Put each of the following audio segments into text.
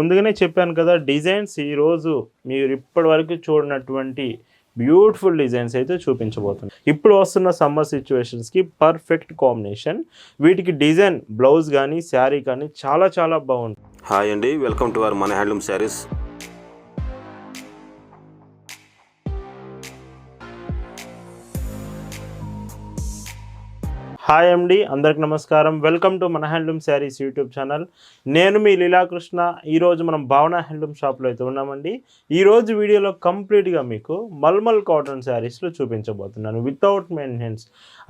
ముందుగానే చెప్పాను కదా, డిజైన్స్ ఈరోజు మీరు ఇప్పటివరకు చూడనటువంటి బ్యూటిఫుల్ డిజైన్స్ అయితే చూపించబోతున్నాను. ఇప్పుడు వస్తున్న సమ్మర్ సిచ్యువేషన్స్కి పర్ఫెక్ట్ కాంబినేషన్. వీటికి డిజైన్ బ్లౌజ్ కానీ శారీ కానీ చాలా చాలా బాగుంటుంది. హాయ్ అండి, వెల్కమ్ టు అవర్ మన హ్యాండ్లూమ్ శారీస్. హాయ్ అండి, అందరికి నమస్కారం. వెల్కమ్ టు మన హ్యాండ్లూమ్ శారీస్ యూట్యూబ్ ఛానల్. నేను మీ లీలాకృష్ణ. ఈరోజు మనం భావన హ్యాండ్లూమ్ షాప్లో అయితే ఉన్నామండి. ఈరోజు వీడియోలో కంప్లీట్గా మీకు మల్మల్ కాటన్ శారీస్లో చూపించబోతున్నాను. వితౌట్ మెయింటెనెన్స్,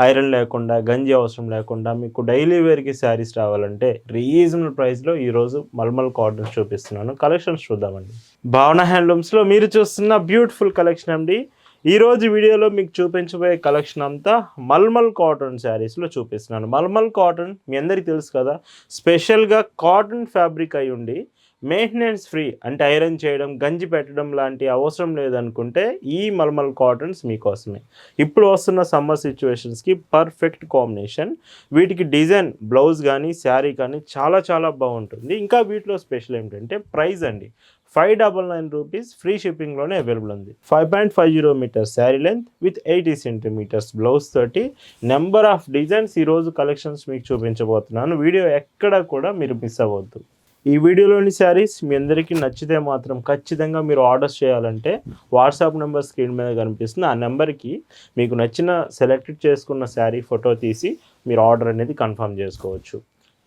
ఐరన్ లేకుండా, గంజి అవసరం లేకుండా మీకు డైలీ వేర్కి శారీస్ రావాలంటే రీజనబుల్ ప్రైస్లో ఈరోజు మల్మల్ కాటన్ చూపిస్తున్నాను. కలెక్షన్స్ చూద్దామండి. భావన హ్యాండ్లూమ్స్లో మీరు చూస్తున్న బ్యూటిఫుల్ కలెక్షన్ అండి. ఈరోజు వీడియోలో మీకు చూపించబోయే కలెక్షన్ అంతా మల్మల్ కాటన్ శారీస్లో చూపిస్తున్నాను. మల్మల్ కాటన్ మీ అందరికీ తెలుసు కదా, స్పెషల్గా కాటన్ ఫ్యాబ్రిక్ అయి ఉండి మెయింటెనెన్స్ ఫ్రీ, అంటే ఐరన్ చేయడం, గంజి పెట్టడం లాంటి అవసరం లేదనుకుంటే ఈ మల్మల్ కాటన్స్ మీకోసమే. ఇప్పుడు వస్తున్న సమ్మర్ సిచ్యువేషన్స్కి పర్ఫెక్ట్ కాంబినేషన్. వీటికి డిజైన్ బ్లౌజ్ కానీ శారీ కానీ చాలా చాలా బాగుంటుంది. ఇంకా వీటిలో స్పెషల్ ఏంటంటే ప్రైస్ అండి, 599 రూపీస్ ఫ్రీ షిప్పింగ్లోనే అవైలబుల్ ఉంది. 5.50 metres sari length with 80 centimetres blouse తోటి నెంబర్ ఆఫ్ డిజైన్స్ ఈరోజు కలెక్షన్స్ మీకు చూపించబోతున్నాను. వీడియో ఎక్కడ కూడా మీరు మిస్ అవ్వద్దు. ఈ వీడియోలోని శారీస్ మీ అందరికీ నచ్చితే మాత్రం ఖచ్చితంగా మీరు ఆర్డర్స్ చేయాలంటే వాట్సాప్ నెంబర్ స్క్రీన్ మీద కనిపిస్తుంది. ఆ నెంబర్కి మీకు నచ్చిన సెలెక్ట్ చేసుకున్న శారీ ఫోటో తీసి మీరు ఆర్డర్ అనేది కన్ఫర్మ్ చేసుకోవచ్చు.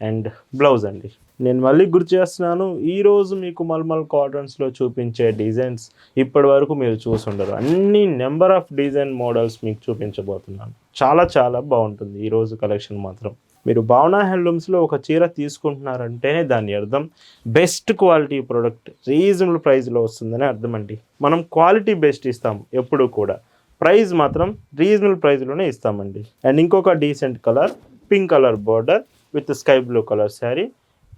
అండ్ బ్లౌజ్ అండి, నేను మళ్ళీ గుర్తు చేస్తున్నాను, ఈరోజు మీకు మల్మల్ కాటన్స్లో చూపించే డిజైన్స్ ఇప్పటి వరకు మీరు చూసుండరు. అన్ని నెంబర్ ఆఫ్ డిజైన్ మోడల్స్ మీకు చూపించబోతున్నాను. చాలా చాలా బాగుంటుంది ఈరోజు కలెక్షన్ మాత్రం. మీరు భావన హ్యాండ్లూమ్స్లో ఒక చీర తీసుకుంటున్నారంటేనే దాని అర్థం బెస్ట్ క్వాలిటీ ప్రోడక్ట్ రీజనబుల్ ప్రైస్లో వస్తుందని అర్థం అండి. మనం క్వాలిటీ బెస్ట్ ఇస్తాము ఎప్పుడు కూడా, ప్రైస్ మాత్రం రీజనబుల్ ప్రైస్లోనే ఇస్తామండి. అండ్ ఇంకొక decent colour, pink colour border with sky blue colour sari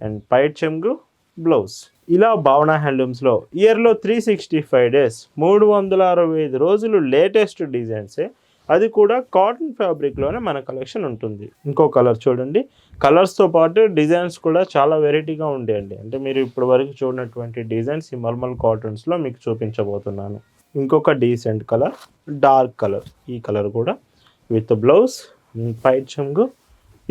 and పైట్ చెంగు బ్లౌజ్. ఇలా భావన హ్యాండ్లూమ్స్లో ఇయర్లో 365 డేస్ 365 రోజులు లేటెస్ట్ డిజైన్సే, అది కూడా కాటన్ ఫ్యాబ్రిక్లోనే మన కలెక్షన్ ఉంటుంది. ఇంకో కలర్ చూడండి, కలర్స్తో పాటు డిజైన్స్ కూడా చాలా వెరైటీగా ఉండేయండి. అంటే మీరు ఇప్పటి వరకు చూడనటువంటి డిజైన్స్ ఈ మల్మల్ కాటన్స్లో మీకు చూపించబోతున్నాను. ఇంకొక డీసెంట్ కలర్, డార్క్ కలర్, ఈ కలర్ కూడా విత్ బ్లౌజ్ పైట్ చెంగు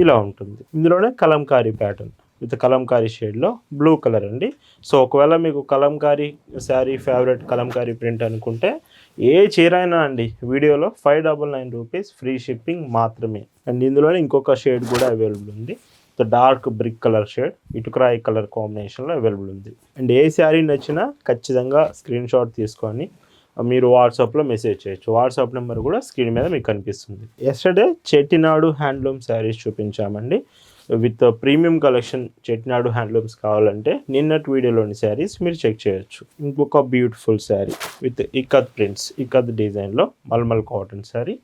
ఇలా ఉంటుంది. ఇందులోనే కలంకారీ ప్యాటర్న్ విత్ కలంకారీ షేడ్లో బ్లూ కలర్ అండి. సో ఒకవేళ మీకు కలంకారీ శారీ ఫేవరెట్ కలంకారీ ప్రింట్ అనుకుంటే ఏ చీర అయినా అండి వీడియోలో 599 రూపీస్ ఫ్రీ షిప్పింగ్ మాత్రమే. అండ్ ఇందులోనే ఇంకొక షేడ్ కూడా అవైలబుల్ ఉంది. డార్క్ బ్రిక్ కలర్ షేడ్ ఇటుకరాయి కలర్ కాంబినేషన్లో అవైలబుల్ ఉంది. అండ్ ఏ శారీ నచ్చినా ఖచ్చితంగా స్క్రీన్ షాట్ తీసుకొని మీరు వాట్సాప్లో మెసేజ్ చేయొచ్చు. వాట్సాప్ నెంబర్ కూడా స్క్రీన్ మీద మీకు కనిపిస్తుంది. ఎస్టర్డే చెట్టినాడు హ్యాండ్లూమ్ శారీస్ చూపించామండి with premium collection. Chettinad handlooms కావాలంటే నిన్నటి వీడియోలోని శారీస్ మీరు చెక్ చేయొచ్చు. ఇంకొక beautiful sari with ikat prints, ikat డిజైన్లో mulmul cotton sari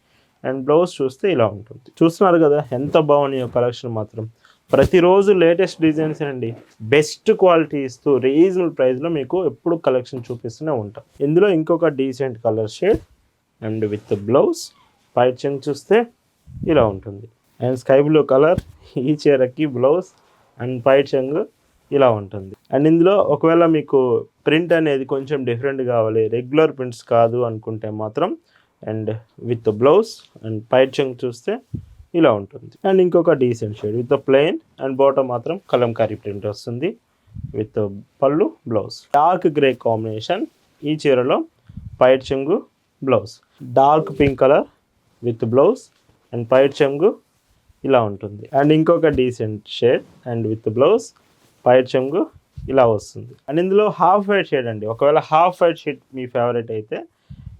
and blouse చూస్తే ఇలా ఉంటుంది. చూస్తున్నారు కదా ఎంత బాగున్నాయో కలెక్షన్ మాత్రం. ప్రతిరోజు లేటెస్ట్ డిజైన్స్ అండి, బెస్ట్ క్వాలిటీ ఇస్తూ రీజనబుల్ ప్రైస్లో మీకు ఎప్పుడు కలెక్షన్ చూపిస్తూనే ఉంటాం. ఇందులో ఇంకొక decent colour shade and with blouse పైట్ చెంగు చూస్తే ఇలా ఉంటుంది. అండ్ స్కై బ్లూ కలర్, ఈ చీరకి బ్లౌజ్ అండ్ పైట్ చెంగు ఇలా ఉంటుంది. అండ్ ఇందులో ఒకవేళ మీకు ప్రింట్ అనేది కొంచెం డిఫరెంట్ కావాలి, రెగ్యులర్ ప్రింట్స్ కాదు అనుకుంటే మాత్రం అండ్ విత్ బ్లౌజ్ అండ్ పైట్ చెంగు చూస్తే ఇలా ఉంటుంది. అండ్ ఇంకొక decent shade with plain and bottom మాత్రం కలంకారీ ప్రింట్ వస్తుంది విత్ పళ్ళు బ్లౌజ్. డార్క్ గ్రే కాంబినేషన్ ఈ చీరలో పైట్ చెంగు blouse. Dark pink colour with blouse and పైట్ చెంగు ఇలా ఉంటుంది. అండ్ ఇంకొక decent shade and with blouse పైట్ చెంగు ఇలా వస్తుంది. అండ్ ఇందులో హాఫ్ వైట్ షేడ్ అండి, ఒకవేళ హాఫ్ వైట్ షేడ్ మీ ఫేవరెట్ అయితే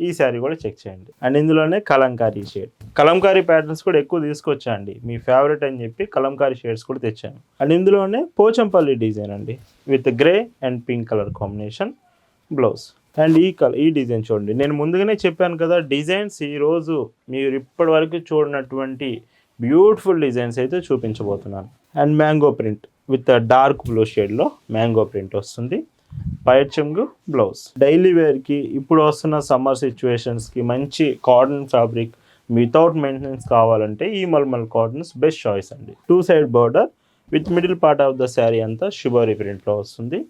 ఈ శారీ కూడా చెక్ చేయండి. అండ్ ఇందులోనే కలంకారీ షేడ్, కలంకారీ ప్యాటర్న్స్ కూడా ఎక్కువ తీసుకొచ్చా అండి, మీ ఫేవరెట్ అని చెప్పి కలంకారీ షేడ్స్ కూడా తెచ్చాను. అండ్ ఇందులోనే పోచంపల్లి డిజైన్ అండి with grey and pink colour combination blouse. And ఈ డిజైన్ చూడండి, నేను ముందుగానే చెప్పాను కదా, డిజైన్స్ ఈరోజు మీరు ఇప్పటి వరకు చూడనటువంటి బ్యూటిఫుల్ డిజైన్స్ అయితే చూపించబోతున్నాను. And mango print with dark blue షేడ్లో మ్యాంగో ప్రింట్ వస్తుంది. పైట్ చెంగు బ్లౌజ్. డైలీ వేర్కి ఇప్పుడు వస్తున్న సమ్మర్ సిచ్యువేషన్స్కి మంచి కాటన్ ఫ్యాబ్రిక్ వితౌట్ మెయింటెనెన్స్ కావాలంటే ఈ మల్మల్ కాటన్స్ బెస్ట్ చాయిస్ అండి. 2 side border with middle part of the sari అంతా షిబోరి ప్రింట్లో వస్తుంది.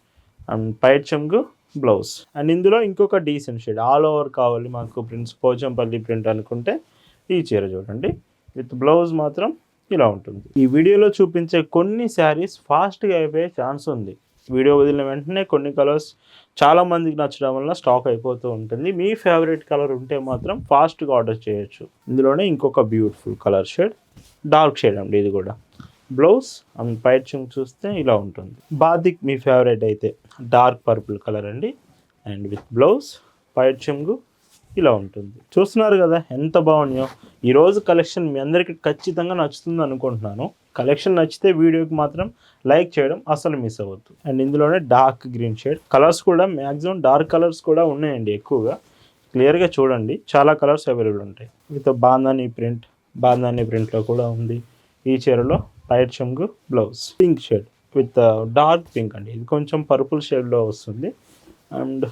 అండ్ పైట్ చెంగు బ్లౌజ్. అండ్ ఇందులో ఇంకొక డీసెంట్ షేడ్ ఆల్ ఓవర్ కావాలి మాకు ప్రింట్స్ పోచంపల్లి ప్రింట్ అనుకుంటే ఈ చీర చూడండి విత్ బ్లౌజ్ మాత్రం ఇలా ఉంటుంది. ఈ వీడియోలో చూపించే కొన్ని శారీస్ ఫాస్ట్గా అయిపోయే ఛాన్స్ ఉంది. వీడియో వదిలిన వెంటనే కొన్ని కలర్స్ చాలామందికి నచ్చడం వల్ల స్టాక్ అయిపోతూ ఉంటుంది. మీ ఫేవరెట్ కలర్ ఉంటే మాత్రం ఫాస్ట్గా ఆర్డర్ చేయొచ్చు. ఇందులోనే ఇంకొక beautiful colour shade dark shade అండి ఇది కూడా. బ్లౌజ్ అండ్ పైట్ చెంగు చూస్తే ఇలా ఉంటుంది. బాతిక్ మీ ఫేవరెట్ అయితే డార్క్ పర్పుల్ కలర్ అండి అండ్ విత్ బ్లౌజ్ పైట్ చెంగు ఇలా ఉంటుంది. చూస్తున్నారు కదా ఎంత బాగున్నాయో. ఈరోజు కలెక్షన్ మీ అందరికీ ఖచ్చితంగా నచ్చుతుంది అనుకుంటున్నాను. కలెక్షన్ నచ్చితే వీడియోకి మాత్రం లైక్ చేయడం అసలు మిస్ అవ్వద్దు. అండ్ ఇందులోనే డార్క్ గ్రీన్ షేడ్ కలర్స్ కూడా మ్యాక్సిమం డార్క్ కలర్స్ కూడా ఉన్నాయండి ఎక్కువగా. క్లియర్గా చూడండి చాలా కలర్స్ అవైలబుల్ ఉంటాయి. విత్ బాందాని ప్రింట్లో కూడా ఉంది. ఈ చీరలో పైట్ చెంగు blouse pink shade with dark pink అండి. ఇది కొంచెం పర్పుల్ షేడ్లో వస్తుంది. అండ్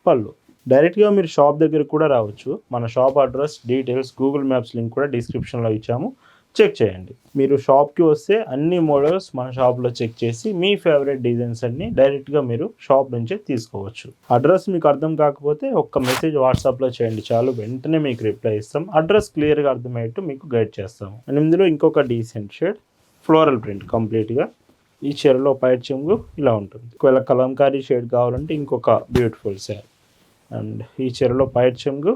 పళ్ళు డైరెక్ట్గా మీరు షాప్ దగ్గర కూడా రావచ్చు. మన shop address details Google maps link కూడా డిస్క్రిప్షన్లో ఇచ్చాము, చెక్ చేయండి. మీరు షాప్కి వస్తే అన్ని మోడల్స్ మన షాప్లో చెక్ చేసి మీ ఫేవరెట్ డిజైన్స్ అన్ని డైరెక్ట్గా మీరు షాప్ నుంచే తీసుకోవచ్చు. అడ్రస్ మీకు అర్థం కాకపోతే ఒక్క మెసేజ్ వాట్సాప్లో చేయండి చాలు, వెంటనే మీకు రిప్లై ఇస్తాం. అడ్రస్ క్లియర్గా అర్థమయ్యేట్టు మీకు గైడ్ చేస్తాము. అండ్ ఇందులో ఇంకొక డీసెంట్ షేడ్ ఫ్లోరల్ ప్రింట్ కంప్లీట్గా. ఈ చీరలో పైట్ చెంగు ఇలా ఉంటుంది. ఒకవేళ కలంకారీ షేడ్ కావాలంటే ఇంకొక బ్యూటిఫుల్ శారీ. అండ్ ఈ చీరలో పైట్ చెంగు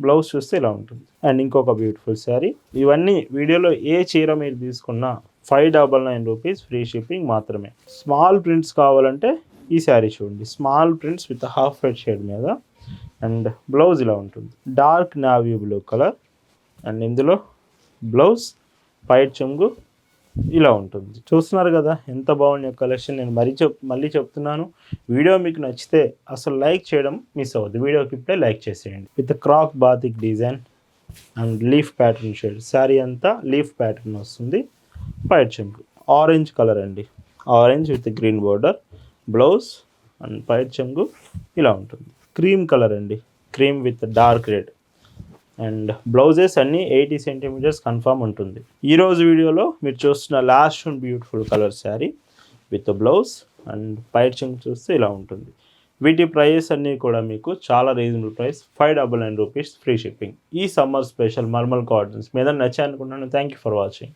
బ్లౌజ్ చూస్తే ఇలా ఉంటుంది. అండ్ ఇంకొక బ్యూటిఫుల్ శారీ. ఇవన్నీ వీడియోలో ఏ చీర మీరు తీసుకున్నా 599 రూపీస్ ఫ్రీ షిప్పింగ్ మాత్రమే. స్మాల్ ప్రింట్స్ కావాలంటే ఈ శారీ చూడండి. Small prints with half white shade మీద అండ్ బ్లౌజ్ ఇలా ఉంటుంది. Dark navy blue colour and ఇందులో బ్లౌజ్ పైట్ చెంగు ఇలా ఉంటుంది. చూస్తున్నారు కదా ఎంత బాగుంది కలెక్షన్. నేను మళ్ళీ చెప్తున్నాను, వీడియో మీకు నచ్చితే అసలు లైక్ చేయడం మిస్ అవ్వద్దు. వీడియోకి ఇప్పుడే లైక్ చేసేయండి. With crack batik design and leaf pattern shade. Sari అంతా లీఫ్ ప్యాటర్న్ వస్తుంది. పైట్ చెంగు ఆరెంజ్ కలర్ అండి. Orange with green border blouse and పైట్ చెంగు ఇలా ఉంటుంది. క్రీమ్ కలర్ అండి. Cream with dark red and blouses అన్నీ 80 సెంటీమీటర్స్ కన్ఫామ్ ఉంటుంది. ఈరోజు వీడియోలో మీరు చూస్తున్న last one beautiful colour sari with blouse and పైట్ చెంగు చూస్తే ఇలా ఉంటుంది. వీటి ప్రైస్ అన్నీ కూడా మీకు చాలా reasonable price 599 rupees free shipping. ఈ సమ్మర్ స్పెషల్ మల్మల్ కాటన్స్ మీద నచ్చాయి అనుకుంటున్నాను. Thank you for watching.